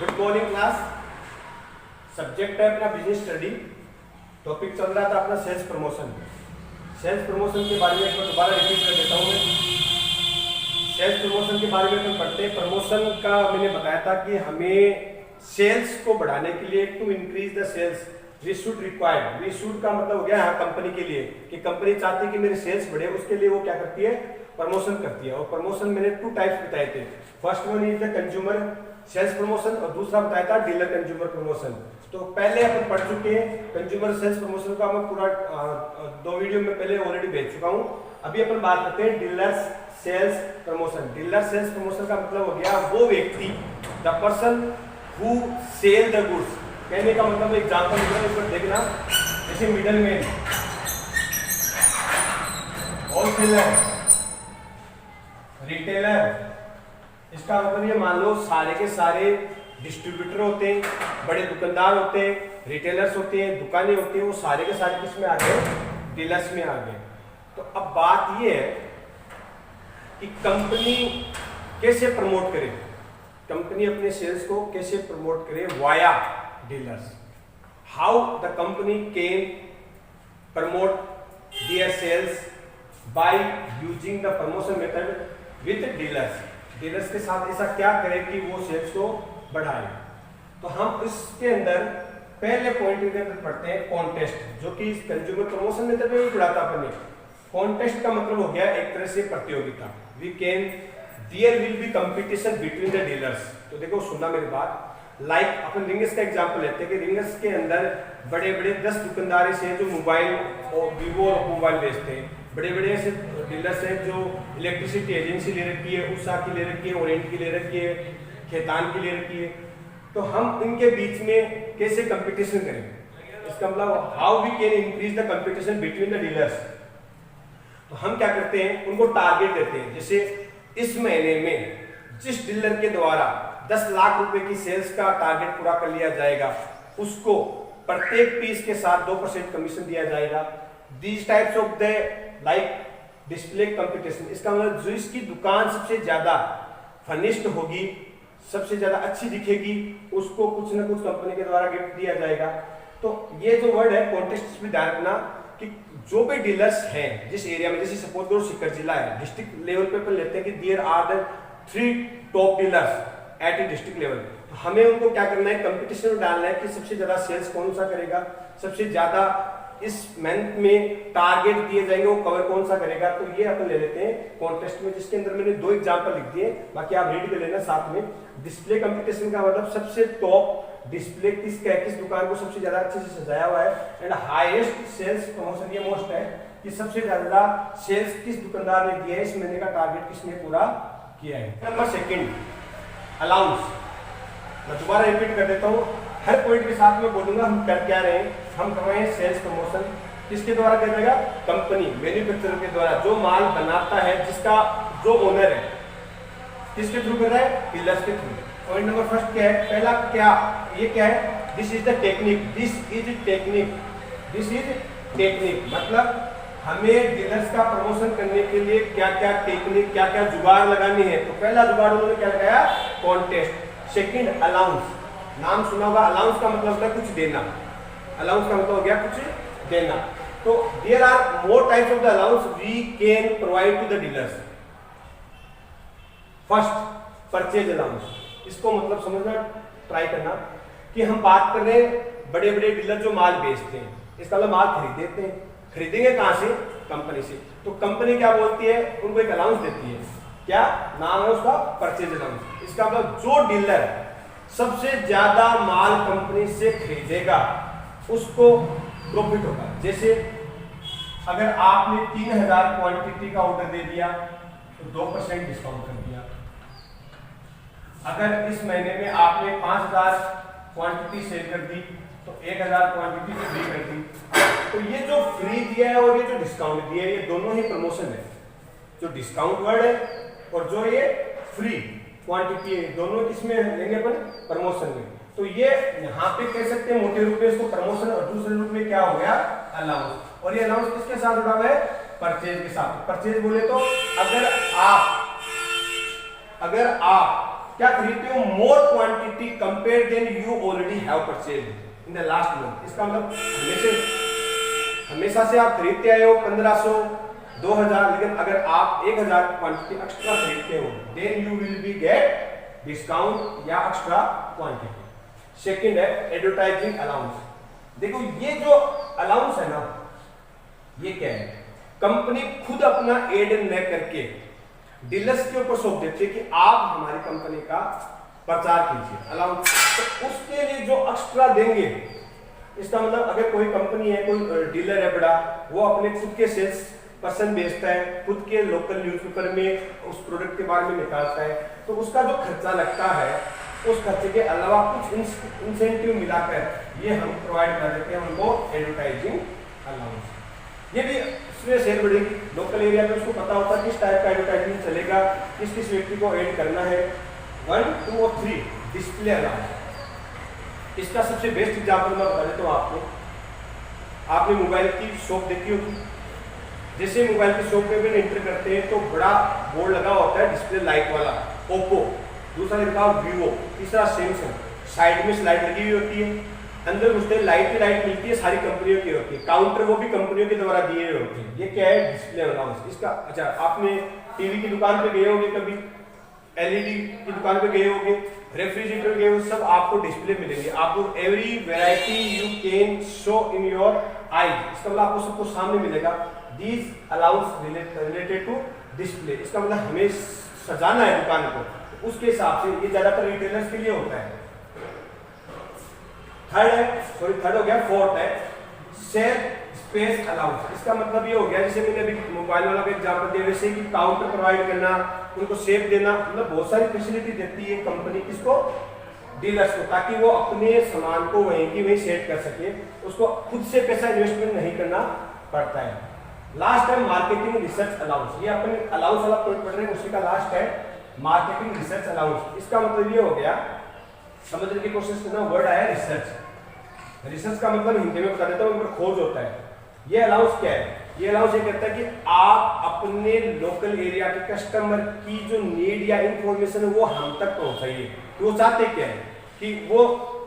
Good morning class. Subject है अपना business study. Topic चल रहा था अपना सेल्स प्रमोशन। सेल्स प्रमोशन के बारे में एक बार दोबारा रिपीट कर देता हूँ मैं। सेल्स प्रमोशन के बारे में अपन पढ़ते हैं। प्रमोशन का मैंने बताया था कि हमें सेल्स को बढ़ाने के लिए to increase the sales we should required. We should का मतलब हो गया यहाँ कंपनी के लिए कि कंपनी चाहती है कि मेरे सेल्स बढ़े, उसके लिए वो क्या करती है, प्रमोशन करती है। और प्रमोशन मैंने टू टाइप्स बताए थे। First one is the consumer sales promotion और दूसरा बताया था डीलर कंज्यूमर प्रमोशन। तो पहले अपन पढ़ चुके हैं कंज्यूमर सेल्स प्रमोशन का, मैं पूरा 2 वीडियो में पहले ऑलरेडी भेज चुका हूँ। अभी अपन बात करते हैं dealer sales promotion. Dealer sales promotion का मतलब हो गया वो व्यक्ति, the person who sell the goods. कहने का मतलब एग्जाम्पल ऊपर देखना, जैसे मिडल मैन, होलसेलर, रिटेलर। इसका मतलब ये मान लो सारे के सारे डिस्ट्रीब्यूटर होते हैं, बड़े दुकानदार होते हैं, रिटेलर्स होते हैं, दुकानें होती हैं, वो सारे के सारे किस में आ गए, डीलर्स में आ गए। तो अब बात ये है कि कंपनी कैसे प्रमोट करे, कंपनी अपने सेल्स को कैसे प्रमोट करे via dealers. How the company can promote their sales by using the promotion method with dealers. Dealers के साथ ऐसा क्या करें कि वो सेल्स को बढ़ाए। तो हम इसके अंदर पहले पॉइंट के अंदर पढ़ते हैं कॉन्टेस्ट, जो कि इस कंज्यूमर प्रमोशन मेथड में भी पढ़ा था अपन ने। कॉन्टेस्ट का मतलब हो गया एक तरह से प्रतियोगिता। We can there will be competition between the dealers. तो देखो सुनना मेरी बात, लाइक अपन रिंगस का एग्जांपल लेते हैं कि रिंगस के अंदर बड़े बड़े 10 दुकानदार ऐसे हैं जो मोबाइल और वीवो और मोबाइल बेचते हैं। बड़े बड़े ऐसे डीलर्स हैं जो इलेक्ट्रिसिटी एजेंसी ले रखी है, उषा की ले रखी है, ओरेंट की ले रखी है, खेतान की ले रखी है। तो हम इनके बीच में कैसे कंपटीशन करें, इसका मतलब how we can increase the competition between the dealers. तो हम क्या करते हैं, उनको टारगेट देते हैं। जैसे इस महीने में जिस डीलर के द्वारा 10 लाख रुपए की सेल्स का टारगेट पूरा कर लिया जाएगा, उसको प्रत्येक पीस के साथ 2% कमीशन दिया जाएगा। These types of the like display competition. इसका मतलब जो इसकी दुकान सबसे ज्यादा फर्निश्ड होगी, सबसे ज्यादा अच्छी दिखेगी, उसको कुछ ना कुछ कंपनी के द्वारा गिफ्ट दिया जाएगा। तो ये जो वर्ड है कॉन्टेस्ट में ध्यान रखना कि जो भी डीलर्स हैं जिस एरिया में, जैसे सपोज करो सीकर जिला है, डिस्ट्रिक्ट लेवल पे अपन लेते हैं कि there are the 3 top dealers at a district level. तो हमें उनको क्या करना है, कंपटीशन में डालना है कि सबसे ज्यादा सेल्स कौन सा करेगा, सबसे ज्यादा इस मंथ में टारगेट दिए जाएंगे वो कवर कौन सा करेगा। तो ये अपन ले लेते हैं कॉन्टेस्ट में, जिसके अंदर मैंने 2 एग्जांपल लिख दिए, बाकी आप रीड कर लेना साथ में। डिस्प्ले कंपटीशन का मतलब सबसे टॉप डिस्प्ले किसका है, किस दुकान को सबसे ज्यादा अच्छे से सजाया हुआ है। एंड हाईएस्ट सेल्स प्रमोशन, ये मोस्ट है कि सबसे ज्यादा सेल्स किस दुकानदार ने दिया है, इस महीने का टारगेट किसने पूरा किया है। Number second allowance. मैं दोबारा रिपीट कर देता हूँ, हर पॉइंट के साथ में बोलूंगा हम कर क्या रहे हैं। हम कर रहे हैं सेल्स प्रमोशन, किसके द्वारा किया जाएगा, कंपनी मैन्युफैक्चरर के द्वारा, जो माल बनाता है, जिसका जो ओनर है, किसके थ्रू कर रहा है, डीलर्स के थ्रू। पॉइंट नंबर फर्स्ट क्या है, पहला क्या, ये क्या है, this is the technique, this is technique, this is technique. मतलब हमें डीलर्स का प्रमोशन करने के लिए क्या क्या टेक्निक, क्या क्या जुगाड़ लगानी है। तो पहला जुगाड़ उन्होंने क्या लगाया, कॉन्टेस्ट। सेकंड अलाउंस, नाम सुना होगा, अलाउंस का मतलब होता है कुछ देना, अलाउंस का मतलब हो गया कुछ देना। तो there are more types of the allowance we can provide to the dealers. First purchase allowance, इसको मतलब समझना ट्राई करना कि हम बात कर रहे हैं बड़े बड़े डीलर जो माल बेचते हैं, इसका मतलब माल खरीदते हैं, खरीदेंगे कहां से, कंपनी से। तो कंपनी क्या बोलती है, उनको एक अलाउंस देती है, क्या नाम है उसका, परचेज अलाउंस। इसका मतलब जो डीलर सबसे ज्यादा माल कंपनी से खरीदेगा उसको प्रॉफिट होगा। जैसे अगर आपने 3000 क्वांटिटी का ऑर्डर दे दिया तो 2% डिस्काउंट कर दिया। अगर इस महीने में आपने 5000 क्वांटिटी सेल कर दी तो 1000 क्वांटिटी फ्री कर दी। तो ये जो फ्री दिया है और ये जो डिस्काउंट दिया है, ये दोनों ही प्रमोशन है। जो डिस्काउंट वर्ड है और जो ये फ्री क्वांटिटी है, दोनों किसमें लेंगे अपन, प्रमोशन में। तो ये यहाँ पे कह सकते हैं मोटे रूप में इसको प्रमोशन, और दूसरे रूप में क्या हो गया, अलाउंस। और ये अलाउंस किसके साथ जुड़ा हुआ है, परचेज के साथ। परचेज बोले तो अगर आप क्या खरीदते हो, more quantity quantity compare then you already have purchased in the last month. इसका मतलब हमेशा से आप खरीदते आए हो 1500 2000, लेकिन अगर आप 1000 क्वांटिटी एक्स्ट्रा खरीदते हो then you will be get discount या एक्स्ट्रा क्वांटिटी। सेकंड है एडवर्टाइजिंग अलाउंस। देखो ये जो अलाउंस है ना, ये क्या है, कंपनी खुद अपना एड न करके डीलर्स के ऊपर सौंप देती है कि आप हमारी कंपनी का प्रचार कीजिए अलाउंस। तो उसके लिए जो एक्स्ट्रा देंगे, इसका मतलब अगर कोई कंपनी है, कोई डीलर है बड़ा, वो अपने खुद के सेल्स पर्सन बेचता है, खुद के लोकल न्यूज़पेपर में उस प्रोडक्ट के बारे में निकालता है, तो उसका जो खर्चा लगता है उस खर्चे के अलावा कुछ इंसेंटिव मिलाकर ये हम प्रोवाइड कर देते हैं उनको एडवर्टाइजिंग अलाउंस। ये भी उसमें सेल बढ़ेगी, लोकल एरिया में उसको पता होता है किस टाइप का एडवर्टाइजिंग चलेगा, किस किस व्यक्ति को ऐड करना है। 1, 2 और 3 डिस्प्ले अलाउंस। इसका सबसे बेस्ट एग्जाम्पल मैं बता देता हूँ आपको। आपने मोबाइल की शॉप देखी होगी, जैसे मोबाइल की शॉप में भी एंटर करते हैं तो बड़ा बोर्ड लगा होता है डिस्प्ले लाइट वाला, ओप्पो, दूसरा लिखा वीवो, तीसरा सैमसंग, साइड में स्लाइड लगी हुई होती है, अंदर घुसते लाइट ही लाइट मिलती है, सारी कंपनियों की होती है, काउंटर वो भी कंपनियों के द्वारा दिए हुए होते हैं। ये क्या है, डिस्प्ले अलाउंस। इसका अच्छा, आपने टीवी की दुकान पे गए होंगे, कभी एलईडी की दुकान पे गए होंगे, रेफ्रिजरेटर गए होंगे, सब आपको डिस्प्ले मिलेंगे। आपको every variety you can show in your eyes, इसका मतलब आपको सब कुछ सामने मिलेगा। These allowance related to display, इसका मतलब हमें सजाना है दुकान को, उसके हिसाब से ये ज्यादातर रिटेलर्स के लिए होता है। थर्ड हो गया, फोर्थ है सेल स्पेस अलाउंस। इसका मतलब ये हो गया, जैसे मैंने अभी मोबाइल वाला का एग्जांपल दिया, वैसे कि काउंटर प्रोवाइड करना, उनको सेफ देना, मतलब बहुत सारी फैसिलिटी देती है कंपनी किसको, डीलर्स को, ताकि वो अपने सामान को वहीं की वहीं सेट कर सके, उसको खुद से पैसा इन्वेस्टमेंट नहीं करना पड़ता है। लास्ट है मार्केटिंग रिसर्च अलाउंस। ये अपने अलाउंस वाला पॉइंट पढ़ रहे हैं, उसी का लास्ट है मार्केटिंग रिसर्च अलाउंस। इसका मतलब ये हो गया, समझने की कोशिश करना, वर्ड आया रिसर्च। रिसर्च का मतलब हिंदी में बता देता हूँ, खोज होता है। ये अलाउंस क्या है, ये अलाउंस ये कहता है कि आप अपने लोकल एरिया के कस्टमर की जो नीड या इंफॉर्मेशन है वो हम तक पहुंचाइए। तो वो चाहते क्या है कि वो,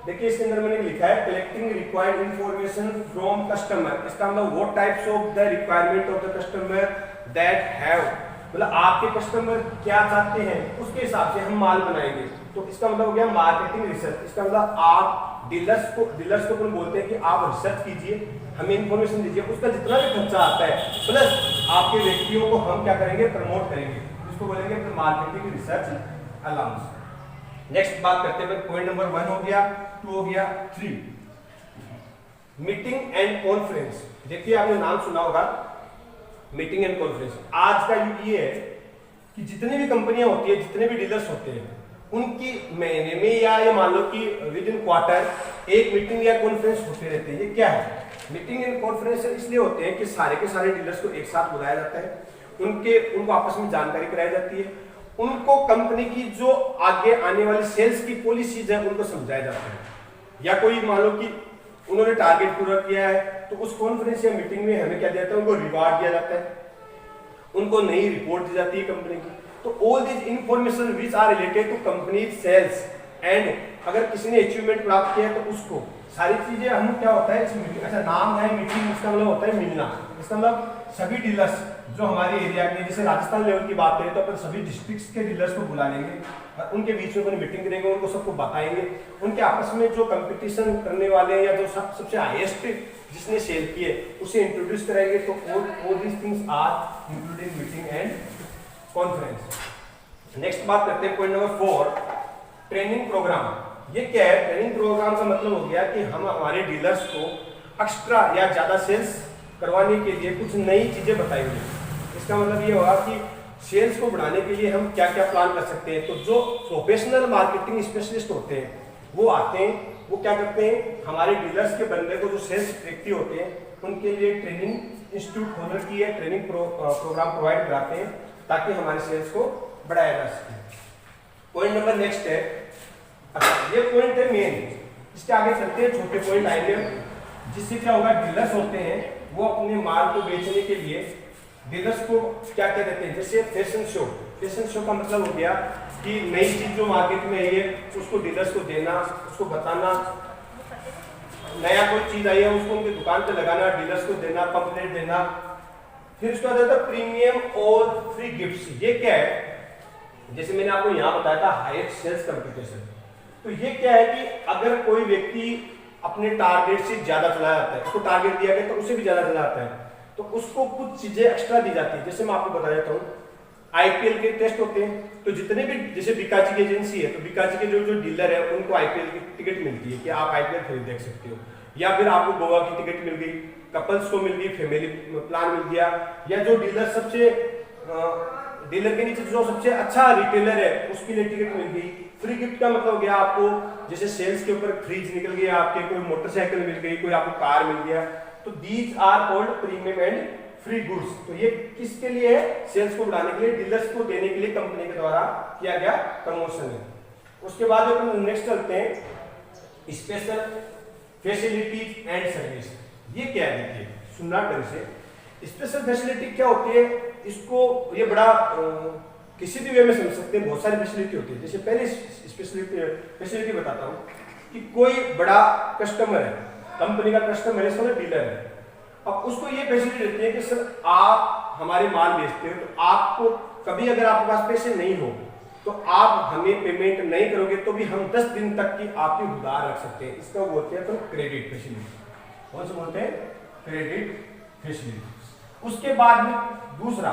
देखिए इसके अंदर मैंने लिखा है collecting required information from customer. इसका मतलब वो types of the requirement of the customer that have, मतलब आपके कस्टमर क्या चाहते हैं उसके हिसाब से हम माल बनाएंगे। तो इसका मतलब हो गया मार्केटिंग रिसर्च। इसका मतलब आप डीलर्स को बोलते हैं कि आप रिसर्च कीजिए, हमें इंफॉर्मेशन दीजिए, उसका जितना भी खर्चा आता है प्लस आपके व्यक्तियों को हम क्या करेंगे, प्रमोट करेंगे, इसको बोलेंगे मार्केटिंग रिसर्च अलाउंस। नेक्स्ट बात करते हैं, पॉइंट नंबर 1 हो गया, 2 हो गया, 3 मीटिंग एंड कॉन्फ्रेंस। देखिए आपने नाम सुना होगा मीटिंग एंड कॉन्फ्रेंस। आज का युग ये है कि जितनी भी कंपनियां होती है, जितने भी डीलर्स होते हैं, उनकी महीने में या ये मान लो कि विद इन क्वार्टर एक मीटिंग या कॉन्फ्रेंस होते रहते हैं। ये क्या है, मीटिंग एंड कॉन्फ्रेंस इसलिए होते हैं कि सारे के सारे डीलर्स को एक साथ बुलाया जाता है, उनको आपस में जानकारी कराई जाती है, उनको कंपनी की जो आगे आने वाली सेल्स की पॉलिसीज है उनको समझाया जाता है, या कोई मान लो कि उन्होंने टारगेट पूरा किया है तो उस कॉन्फ्रेंस या मीटिंग में हमें क्या दिया जाता है, उनको रिवार्ड दिया जाता है, उनको नई रिपोर्ट दी जाती है कंपनी की। तो all this information which are related to company sales and अगर किसी ने अचीवमेंट प्राप्त किया तो उसको सारी चीजें हम क्या होता है इस मीटिंग, अच्छा नाम है मीटिंग, इसका मतलब होता है मिलना। इसका मतलब सभी डीलर्स जो हमारे एरिया में, जैसे राजस्थान लेवल की बात करें तो अपन सभी डिस्ट्रिक्ट्स के डीलर्स को बुला लेंगे और उनके बीच में मीटिंग करेंगे, उनको सबको बताएंगे, उनके आपस में जो कंपटीशन करने वाले या जो सबसे हाईएस्ट जिसने सेल किए उसे इंट्रोड्यूस कराएंगे। तो all these things are including meeting and conference. Next बात करते हैं पॉइंट नंबर 4 ट्रेनिंग प्रोग्राम। ये क्या है, ट्रेनिंग प्रोग्राम का मतलब हो गया कि हम हमारे डीलर्स को एक्स्ट्रा या ज्यादा सेल्स करवाने के लिए कुछ नई चीजें बताएंगे। इसका मतलब ये होगा कि सेल्स को बढ़ाने के लिए हम क्या क्या प्लान कर सकते हैं। तो जो प्रोफेशनल मार्केटिंग स्पेशलिस्ट होते हैं वो आते हैं, वो क्या करते हैं, हमारे डीलर्स के बंदे को जो सेल्स व्यक्ति होते हैं उनके लिए ट्रेनिंग इंस्टीट्यूट खोलने की है, ट्रेनिंग प्रोग्राम प्रोवाइड कराते हैं ताकि हमारे सेल्स को बढ़ाया जा सके। पॉइंट नंबर नेक्स्ट है, ये पॉइंट है मेन, इसके आगे चलते हैं, छोटे पॉइंट आएंगे जिससे क्या होगा, डीलर्स होते हैं वो अपने माल को बेचने के लिए डीलर्स को क्या क्या देते हैं, जैसे फैशन शो। फैशन शो का मतलब हो गया कि नई चीज जो मार्केट में आई है उसको डीलर्स को देना, उसको बताना, नया कोई चीज आई है उसको उनकी दुकान पे लगाना, डीलर्स को देना, पंपलेट देना। फिर उसके बाद आता है प्रीमियम और फ्री गिफ्ट्स। ये क्या है, जैसे मैंने आपको यहाँ बताया था हायर सेल्स कंपटीशन। तो ये क्या है कि अगर कोई व्यक्ति अपने टारगेट से ज्यादा चला जाता है, उसको टारगेट दिया गया तो उससे भी ज्यादा चला जाता है, तो उसको कुछ चीजें एक्स्ट्रा दी जाती है। जैसे मैं आपको बता देता हूँ, आईपीएल के टेस्ट होते हैं, तो जितने भी जैसे बीकाजी की एजेंसी है तो बीकाजी के जो डीलर है उनको आईपीएल की टिकट मिलती है कि आप आईपीएल खरीद देख सकते हो, या फिर आपको गोवा की टिकट मिल गई, कपल्स को मिल गई, फैमिली प्लान मिल गया, या जो डीलर सबसे डीलर के नीचे जो सबसे अच्छा रिटेलर है उसके लिए टिकट मिल गई। फ्री गिफ्ट का मतलब हो गया आपको जैसे सेल्स के ऊपर फ्रीज निकल गया आपके, कोई मोटरसाइकिल मिल गई, कोई आपको कार मिल गया। तो these are called premium and free goods. तो ये किसके लिए है, सेल्स को बढ़ाने के लिए, डीलर्स को देने के लिए कंपनी के द्वारा किया गया प्रमोशन है। उसके बाद अपन नेक्स्ट चलते हैं स्पेशल फैसिलिटीज एंड सर्विस। ये क्या है, देखिए सुनना ढंग से। स्पेशल फैसिलिटी क्या होती है, इसको ये बड़ा किसी भी वे में समझ सकते हैं, बहुत सारी फैसिलिटी होती है। जैसे पहले फैसिलिटी बताता हूँ कि कोई बड़ा कस्टमर है, कंपनी का कस्टमर है, इसका डीलर है। अब उसको ये फैसिलिटी देती है कि सर आप हमारे माल बेचते हो, तो आपको कभी अगर आपके पास पैसे नहीं हो तो आप हमें पेमेंट नहीं करोगे तो भी हम 10 दिन तक की आपकी उधार रख सकते हैं। इसका बोलते हैं तो क्रेडिट फैसिलिटी। कौन सा बोलते हैं, क्रेडिट फैसिलिटी। उसके बाद में दूसरा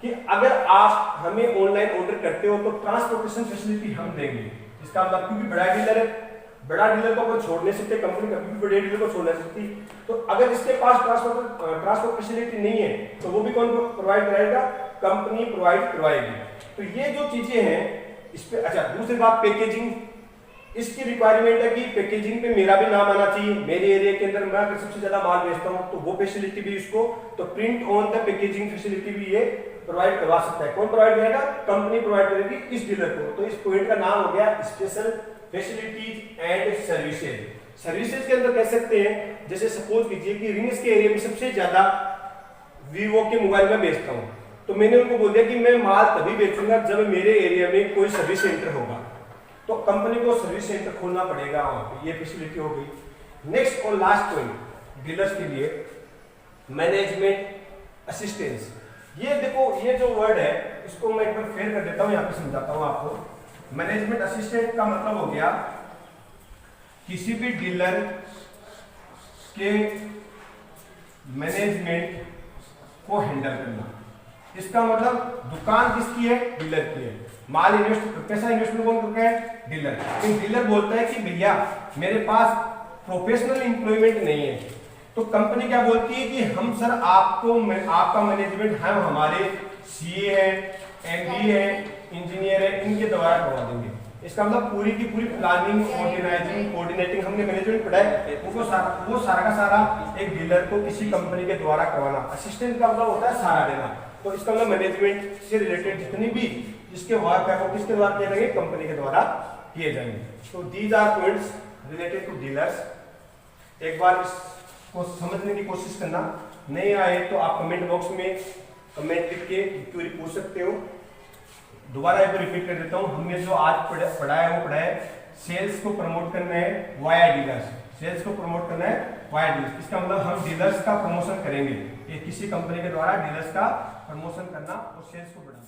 कि अगर आप हमें ऑनलाइन ऑर्डर करते हो तो ट्रांसपोर्टेशन फैसिलिटी हम देंगे। इसका मतलब क्योंकि बड़ा डीलर है, बड़ा डीलर को अपन छोड़ नहीं सकते, कंपनी कभी भी बड़े डीलर को छोड़ नहीं सकती। तो अगर इसके पास ट्रांसपोर्ट फैसिलिटी नहीं है तो वो भी कौन प्रोवाइड कराएगा, कंपनी प्रोवाइड करवाएगी। तो ये जो चीजें हैं इस पे। अच्छा, दूसरी बात पैकेजिंग, इसकी रिक्वायरमेंट है कि पैकेजिंग पे मेरा भी नाम आना चाहिए। मेरे एरिया के अंदर मैं अगर सबसे ज्यादा माल बेचता हूँ तो वो फैसिलिटी भी इसको, तो print on the packaging facility भी ये प्रोवाइड करवा सकता है। कौन प्रोवाइड करेगा, कंपनी प्रोवाइड करेगी इस डीलर को। तो इस पॉइंट का नाम हो गया special facilities and services. Services के अंदर कह सकते हैं, जैसे सपोज कीजिए कि रिंग्स के एरिया में सबसे ज्यादा वीवो के मोबाइल में बेचता हूँ, तो मैंने उनको बोल दिया कि मैं माल तभी बेचूंगा जब मेरे एरिया में कोई सर्विस सेंटर होगा। तो कंपनी को सर्विस सेंटर खोलना पड़ेगा वहां पे, ये फैसिलिटी हो गई। नेक्स्ट और लास्ट पॉइंट डीलर्स के लिए मैनेजमेंट असिस्टेंस। ये देखो, ये जो वर्ड है इसको मैं एक बार फेर कर देता हूँ, यहाँ पे समझाता हूँ आपको। मैनेजमेंट असिस्टेंट का मतलब हो गया किसी भी डीलर के मैनेजमेंट को हैंडल करना। इसका मतलब दुकान किसकी है, डीलर की है। माल इन्वेस्ट, पैसा इन्वेस्टमेंट कौन करता है, डीलर। लेकिन डीलर बोलता है कि भैया मेरे पास प्रोफेशनल एम्प्लॉयमेंट नहीं है, तो कंपनी क्या बोलती है कि हम सर आपको आपका मैनेजमेंट हम हमारे सीए है, एमबीए है, इंजीनियर है, इनके द्वारा करवा देंगे। इसका मतलब पूरी की पूरी प्लानिंग, ऑर्गेनाइजिंग, कोऑर्डिनेटिंग हमने मैनेजमेंट पढ़ा है, वो सारा का सारा एक डीलर को किसी कंपनी के द्वारा करवाना। असिस्टेंट का मतलब होता है सहारा देना। तो इसका मतलब मैनेजमेंट से रिलेटेड जितनी भी जिसके वर्क है वो किसके द्वारा किए जाएंगे, कंपनी के द्वारा किए जाएंगे। तो these are points related to dealers. एक बार इसको समझने की कोशिश करना, नहीं आए तो आप कमेंट बॉक्स में कमेंट लिख के क्वेरी पूछ सकते हो। दोबारा एक बार रिपीट कर देता हूँ, हमने जो आज पढ़ा है वो पढ़ा है सेल्स को प्रमोट करना है वाया डीलर्स। सेल्स को प्रमोट करना है वाया डीलर्स। इसका मतलब हम डीलर्स का प्रमोशन करेंगे, ये किसी कंपनी के द्वारा डीलर्स का प्रमोशन करना और सेल्स को बढ़ाना।